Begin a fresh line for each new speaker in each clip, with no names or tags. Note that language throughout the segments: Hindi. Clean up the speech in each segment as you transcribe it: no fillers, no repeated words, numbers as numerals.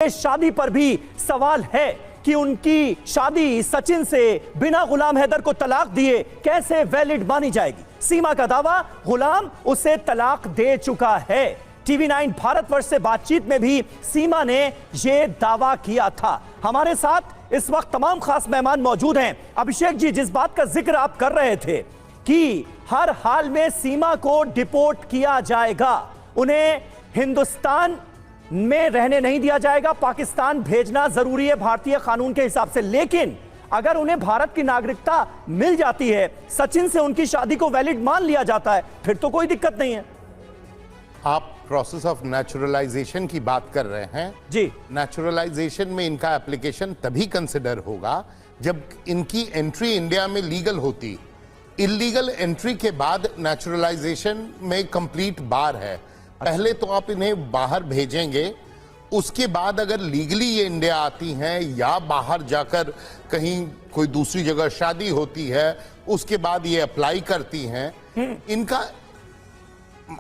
शादी पर भी सवाल है कि उनकी शादी सचिन से बिना गुलाम हैदर को तलाक दिए कैसे वैलिड मानी जाएगी। सीमा का दावा, गुलाम उसे तलाक दे चुका है। टीवी 9 भारतवर्ष से बातचीत में भी सीमा ने यह दावा किया था। हमारे साथ इस वक्त तमाम खास मेहमान मौजूद हैं। अभिषेक जी, जिस बात का जिक्र आप कर रहे थे कि हर हाल में सीमा को डिपोर्ट किया जाएगा, उन्हें हिंदुस्तान में रहने नहीं दिया जाएगा, पाकिस्तान भेजना जरूरी है भारतीय कानून के हिसाब से, लेकिन अगर उन्हें भारत की नागरिकता मिल जाती है, सचिन से उनकी शादी को वैलिड मान लिया जाता है, फिर तो कोई दिक्कत नहीं है।
आप प्रोसेस ऑफ नेचुरलाइजेशन की बात कर रहे हैं
जी।
नेचुरलाइजेशन में इनका एप्लीकेशन तभी कंसिडर होगा जब इनकी एंट्री इंडिया में लीगल होती। इलीगल एंट्री के बाद नेचुरलाइजेशन में कंप्लीट बार है। पहले तो आप इन्हें बाहर भेजेंगे, उसके बाद अगर लीगली ये इंडिया आती हैं या बाहर जाकर कहीं कोई दूसरी जगह शादी होती है, उसके बाद ये अप्लाई करती हैं। इनका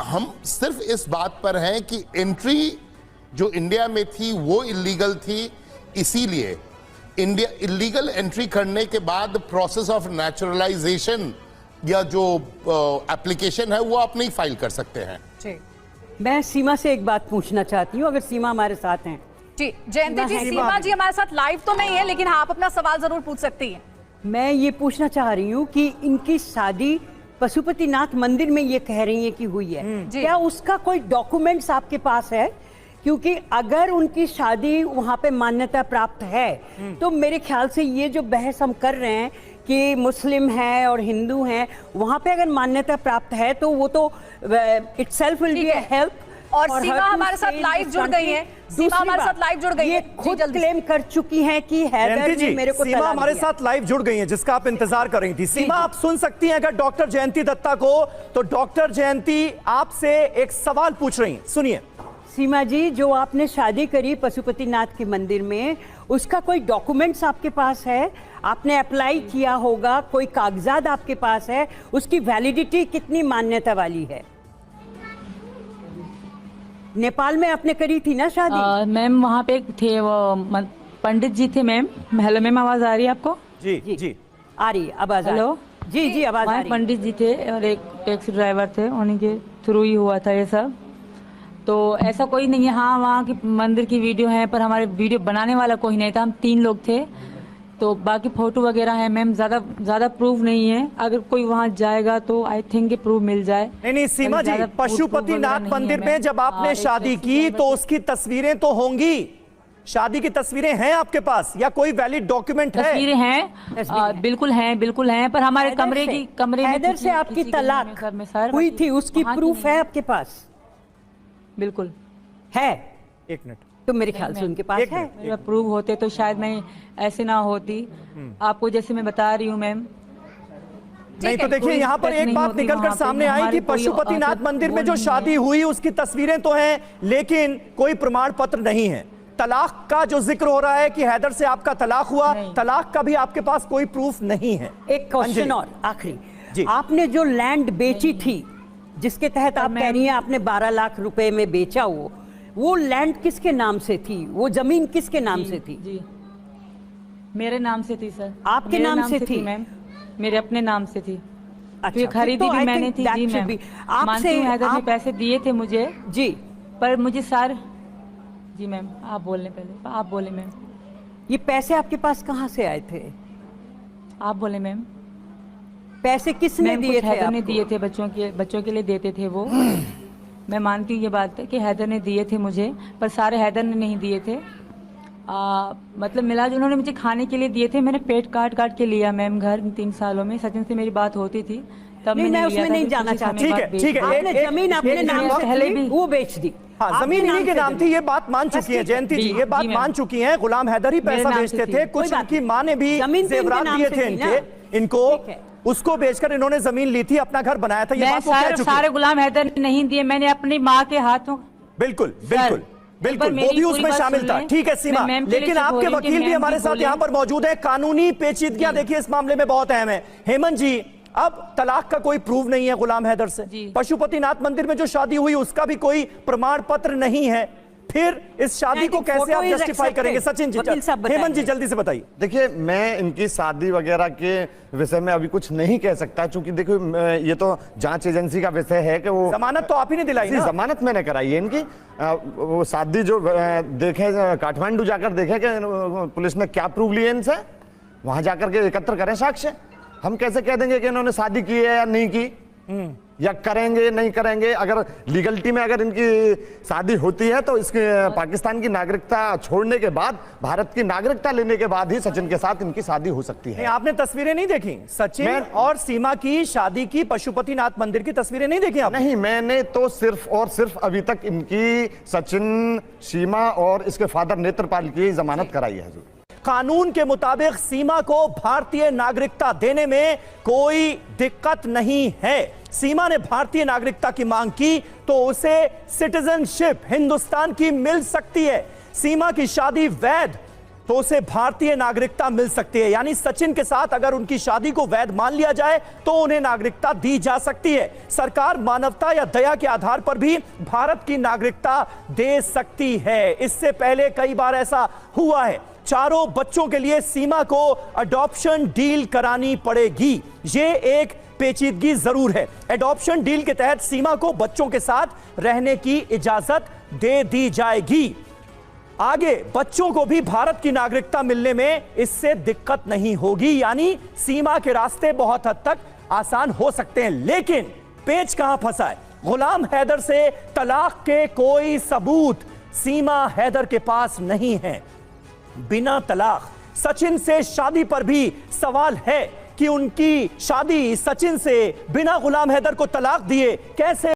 हम सिर्फ इस बात पर हैं कि एंट्री जो इंडिया में थी वो इलीगल थी, इसीलिए इंडिया इलीगल एंट्री करने के बाद प्रोसेस ऑफ नेचुरलाइजेशन या जो एप्लीकेशन है वो आप नहीं फाइल कर सकते हैं।
मैं सीमा से एक बात पूछना चाहती हूँ, अगर सीमा हमारे साथ हैं।
जी जयंती जी, सीमा जी हमारे साथ लाइव तो नहीं है, लेकिन हाँ आप अपना सवाल जरूर पूछ सकती हैं।
मैं ये पूछना चाह रही हूँ कि इनकी शादी पशुपतिनाथ मंदिर में ये कह रही है कि हुई है, क्या उसका कोई डॉक्यूमेंट्स आपके पास है? क्योंकि अगर उनकी शादी वहाँ पे मान्यता प्राप्त है तो मेरे ख्याल से ये जो बहस हम कर रहे हैं कि मुस्लिम है और हिंदू हैं, वहाँ पे अगर मान्यता प्राप्त है तो वो तो itself will be a help.
और सीमा हमारे साथ लाइव जुड़ गई है। सीमा हमारे साथ लाइव जुड़ गई है,
खुद क्लेम कर चुकी हैं कि हैदर ने मेरे को
सीमा हमारे साथ लाइव जुड़ गई हैं, जिसका आप इंतजार कर रही थी। सीमा, आप सुन सकती हैं अगर डॉक्टर जयंती दत्ता को, तो डॉक्टर जयंती आपसे एक सवाल पूछ रही हैं, सुनिए।
सीमा जी, जो आपने शादी करी पशुपतिनाथ के मंदिर में, उसका कोई डॉक्यूमेंट्स आपके पास है? आपने अप्लाई किया होगा, कोई कागजात आपके पास है? उसकी वैलिडिटी कितनी मान्यता वाली है? नेपाल में आपने करी थी ना शादी?
मैम वहाँ पे थे वो पंडित जी थे मैम। हेलो मैम, आवाज आ रही है आपको?
जी जी, जी।
आ रही है आवाज।
हेलो
जी जी, आवाज आ रही है।
पंडित जी थे और एक टैक्सी ड्राइवर थे, उन्हीं के थ्रू ही हुआ था ये सब। तो ऐसा कोई नहीं है। हाँ, वहाँ की मंदिर की वीडियो है, पर हमारे वीडियो बनाने वाला कोई नहीं था, हम 3 लोग थे। तो बाकी फोटो वगैरह है मैम, ज्यादा प्रूफ नहीं है। अगर कोई वहाँ जाएगा तो आई थिंक प्रूफ मिल जाए।
नहीं सीमा जी, पशुपतिनाथ मंदिर में जब आपने शादी की तो उसकी तस्वीरें तो होंगी, शादी की तस्वीरें हैं आपके पास या कोई वैलिड डॉक्यूमेंट है?
तस्वीरें हैं, बिल्कुल हैं, पर हमारे कमरे में
हैदर से आपकी तलाक हुई थी, उसकी प्रूफ है आपके पास?
बिल्कुल
है।
एक मिनट,
तो मेरे ख्याल से उनके पास है।
अगर प्रूव होते तो शायद मैं ऐसे ना होती, आपको जैसे मैं बता रही हूँ मैम।
नहीं तो देखिए, यहाँ पर एक बात निकलकर सामने आई कि पशुपतिनाथ मंदिर में जो शादी हुई उसकी तस्वीरें तो हैं, लेकिन कोई प्रमाण पत्र नहीं है। तलाक का जो जिक्र हो रहा है कि हैदर से आपका तलाक हुआ, तलाक का भी आपके पास कोई प्रूफ नहीं है।
एक क्वेश्चन और आखिरी, आपने जो लैंड बेची थी, जिसके तहत आप कह रही हैं आपने 12 लाख रुपए में बेचा, वो लैंड किसके नाम से थी? वो जमीन किसके नाम से थी?
जी मेरे नाम से थी सर।
आपके नाम से थी
मैम? मेरे अपने नाम से थी।
अच्छा,
खरीदी भी मैंने थी जी मैम। आपसे हैदर ने पैसे दिए थे मुझे
जी,
पर मुझे सर जी मैम आप बोलने पहले आप बोले मैम।
ये पैसे आपके पास कहाँ से आए थे?
आप बोले मैम।
पैसे किसने दिए थे?
हैदर ने दिए थे, बच्चों के लिए देते थे वो। मैं मानती हूँ ये बात कि हैदर ने दिए थे मुझे, पर सारे हैदर ने नहीं दिए थे। मतलब मिला जो उन्होंने मुझे खाने के लिए दिए थे, मैंने पेट काट के लिया मैम घर 3 सालों में। सचिन से मेरी बात होती थी तब
मैं उसमें नहीं जाना चाहती।
ठीक है,
आपने जमीन अपने नाम से पहले भी वो बेच दी।
हाँ, जमीन इन्हीं के नाम थी, ये बात मान चुकी है जयंती जी, ये बात मान चुकी हैं। गुलाम हैदर ही पैसा बेचते थे, कुछ उनकी माँ ने भी जेवरात दिए थे इनको, उसको बेचकर इन्होंने जमीन ली थी, अपना घर बनाया था। ये बात
सारे गुलाम हैदर ने नहीं दिए, मैंने अपनी माँ के हाथों।
बिल्कुल बिल्कुल बिल्कुल, वो भी उसमें शामिल था। ठीक है सीमा, लेकिन आपके वकील भी हमारे साथ यहाँ पर मौजूद है। कानूनी पेचीदगियां देखिए इस मामले में बहुत अहम है। हेमंत जी, अब तलाक का कोई प्रूफ नहीं है गुलाम हैदर से, पशुपतिनाथ मंदिर में जो शादी हुई उसका भी कोई प्रमाण पत्र नहीं है, फिर इस शादी को कैसे आप जस्टिफाई करेंगे? सचिन जी, हेमंत जी जल्दी से बताइए।
देखिए, मैं इनकी शादी वगैरह के विषय में अभी कुछ नहीं कह सकता, क्योंकि देखो ये तो जांच एजेंसी का विषय है कि वो
जमानत तो आप ही ने दिलाई ना?
जमानत मैंने कराई है इनकी। वो शादी जो देखे काठमांडू जाकर देखे कि पुलिस ने क्या प्रूव लिए इनसे, वहां जाकर के एकत्र करें साक्ष्य। हम कैसे कह देंगे कि इन्होंने शादी की है या नहीं की, या करेंगे नहीं करेंगे? अगर लीगलिटी में अगर इनकी शादी होती है तो इसके पाकिस्तान की नागरिकता छोड़ने के बाद, भारत की नागरिकता लेने के बाद ही सचिन के साथ इनकी शादी हो सकती है।
आपने तस्वीरें नहीं देखी सचिन और सीमा की शादी की, पशुपतिनाथ मंदिर की तस्वीरें नहीं देखी आपने?
नहीं, मैंने तो सिर्फ और सिर्फ अभी तक इनकी सचिन, सीमा और इसके फादर नेत्रपाल की जमानत कराई है।
कानून के मुताबिक सीमा को भारतीय नागरिकता देने में कोई दिक्कत नहीं है। सीमा ने भारतीय नागरिकता की मांग की तो उसे सिटीजनशिप हिंदुस्तान की मिल सकती है। सीमा की शादी वैध तो उसे भारतीय नागरिकता मिल सकती है। यानी सचिन के साथ अगर उनकी शादी को वैध मान लिया जाए तो उन्हें नागरिकता दी जा सकती है। सरकार मानवता या दया के आधार पर भी भारत की नागरिकता दे सकती है। इससे पहले कई बार ऐसा हुआ है। चारों बच्चों के लिए सीमा को अडॉप्शन डील करानी पड़ेगी। ये एक पेचीदगी जरूर है। एडॉप्शन डील के तहत सीमा को बच्चों के साथ रहने की इजाजत दे दी जाएगी। आगे बच्चों को भी भारत की नागरिकता मिलने में इससे दिक्कत नहीं होगी। यानी सीमा के रास्ते बहुत हद तक आसान हो सकते हैं। लेकिन पेच कहां फंसा है? गुलाम हैदर से तलाक के कोई सबूत सीमा हैदर के पास नहीं है। बिना तलाक सचिन से शादी पर भी सवाल है कि उनकी शादी सचिन से बिना गुलाम हैदर को तलाक दिए कैसे